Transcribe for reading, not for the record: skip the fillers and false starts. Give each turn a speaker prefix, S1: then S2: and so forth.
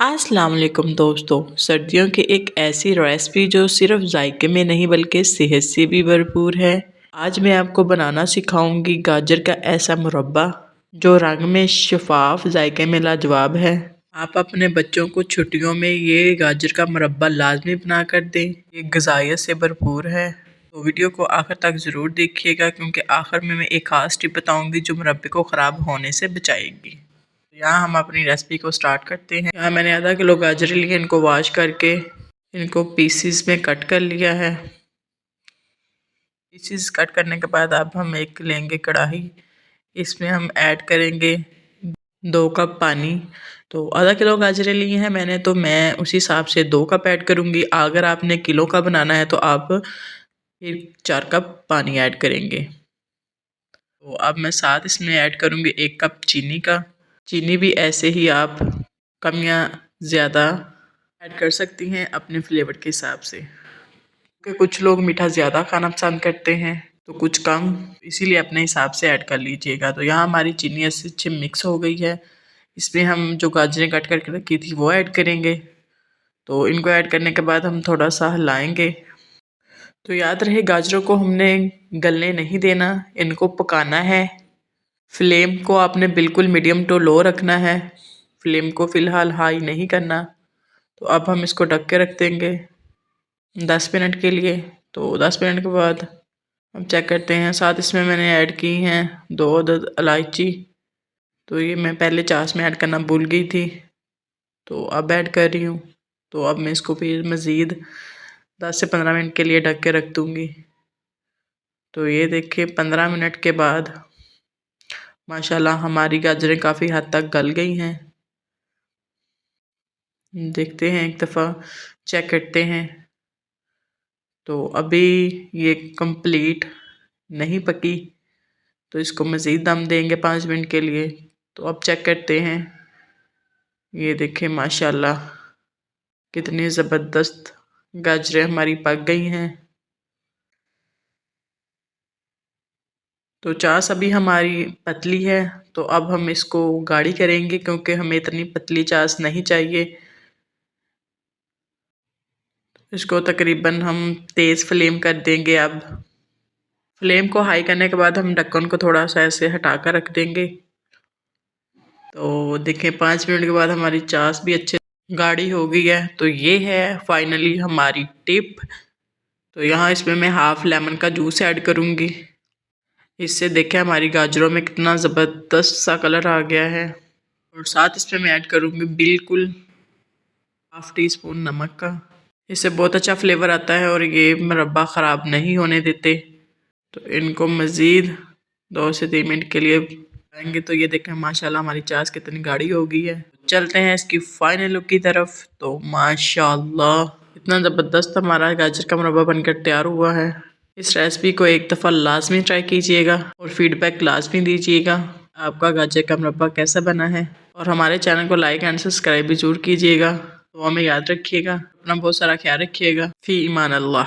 S1: अस्सलाम वालेकुम दोस्तों, सर्दियों की एक ऐसी रेसिपी जो सिर्फ जायके में नहीं बल्कि सेहत से भी भरपूर है। आज मैं आपको बनाना सिखाऊंगी गाजर का ऐसा मुरब्बा जो रंग में शफाफ, जायके में लाजवाब है। आप अपने बच्चों को छुट्टियों में ये गाजर का मुरब्बा लाजमी बना कर दें। ये ग़िज़ाइयत से भरपूर है, तो वीडियो को आखिर तक ज़रूर देखिएगा क्योंकि आखिर में मैं एक ख़ास टिप बताऊंगी जो मुरब्बे को ख़राब होने से बचाएगी। यहाँ हम अपनी रेसिपी को स्टार्ट करते हैं। यहाँ मैंने आधा किलो गाजर लिए, इनको वॉश करके इनको पीसीस में कट कर लिया है। पीसीस कट करने के बाद अब हम एक लेंगे कढ़ाई, इसमें हम ऐड करेंगे 2 कप पानी। तो आधा किलो गाजरें ली हैं मैंने, तो मैं उसी हिसाब से 2 कप ऐड करूँगी। अगर आपने किलो का बनाना है तो आप फिर 4 कप पानी ऐड करेंगे। तो अब मैं साथ इसमें ऐड करूँगी 1 कप चीनी का। चीनी भी ऐसे ही आप कम या ज़्यादा ऐड कर सकती हैं अपने फ्लेवर के हिसाब से, क्योंकि कुछ लोग मीठा ज़्यादा खाना पसंद करते हैं तो कुछ कम, इसीलिए अपने हिसाब से ऐड कर लीजिएगा। तो यहाँ हमारी चीनी अच्छे मिक्स हो गई है। इसमें हम जो गाजरें कट करके रखी थी वो ऐड करेंगे। तो इनको ऐड करने के बाद हम थोड़ा सा हिलाएंगे। तो याद रहे, गाजरों को हमने गलने नहीं देना, इनको पकाना है। फ्लेम को आपने बिल्कुल मीडियम टू लो रखना है, फ्लेम को फ़िलहाल हाई नहीं करना। तो अब हम इसको ढक के रख देंगे 10 मिनट के लिए। तो 10 मिनट के बाद हम चेक करते हैं। साथ इसमें मैंने ऐड की हैं 2 अदद इलायची, तो ये मैं पहले चाश में ऐड करना भूल गई थी, तो अब ऐड कर रही हूँ। तो अब मैं इसको फिर मज़ीद 10 से 15 मिनट के लिए ढक के रख दूँगी। तो ये देखिए 15 मिनट के बाद माशाल्लाह हमारी गाजरें काफ़ी हद तक गल गई हैं। देखते हैं, एक दफ़ा चेक करते हैं। तो अभी ये कंप्लीट नहीं पकी, तो इसको मज़ीद दम देंगे 5 मिनट के लिए। तो अब चेक करते हैं। ये देखें माशाल्लाह कितनी ज़बरदस्त गाजरें हमारी पक गई हैं। तो चाश अभी हमारी पतली है, तो अब हम इसको गाढ़ी करेंगे क्योंकि हमें इतनी पतली चाश नहीं चाहिए। इसको तकरीबन हम तेज़ फ्लेम कर देंगे। अब फ्लेम को हाई करने के बाद हम ढक्कन को थोड़ा सा ऐसे हटा कर रख देंगे। तो देखें 5 मिनट के बाद हमारी चाश भी अच्छे गाढ़ी हो गई है। तो ये है फाइनली हमारी टिप। तो यहाँ इसमें मैं हाफ़ लेमन का जूस ऐड करूँगी। इससे देखें हमारी गाजरों में कितना ज़बरदस्त सा कलर आ गया है। और साथ इसमें मैं ऐड करूँगी बिल्कुल हाफ़ टी स्पून नमक का। इससे बहुत अच्छा फ्लेवर आता है और ये मुरब्बा ख़राब नहीं होने देते। तो इनको मज़ीद 2 से 3 मिनट के लिए पकाएंगे। तो ये देखें माशाल्लाह हमारी चाश कितनी गाढ़ी हो गई है। चलते हैं इसकी फाइनल लुक की तरफ। तो माशाल्लाह इतना ज़बरदस्त हमारा गाजर का मुरब्बा बनकर तैयार हुआ है। इस रेसिपी को एक दफ़ा लाजमी ट्राई कीजिएगा और फीडबैक लाजमी दीजिएगा आपका गाजर का मुरब्बा कैसा बना है। और हमारे चैनल को लाइक एंड सब्सक्राइब भी ज़रूर कीजिएगा। तो हमें याद रखिएगा, अपना बहुत सारा ख्याल रखिएगा। फ़ी ईमान अल्लाह।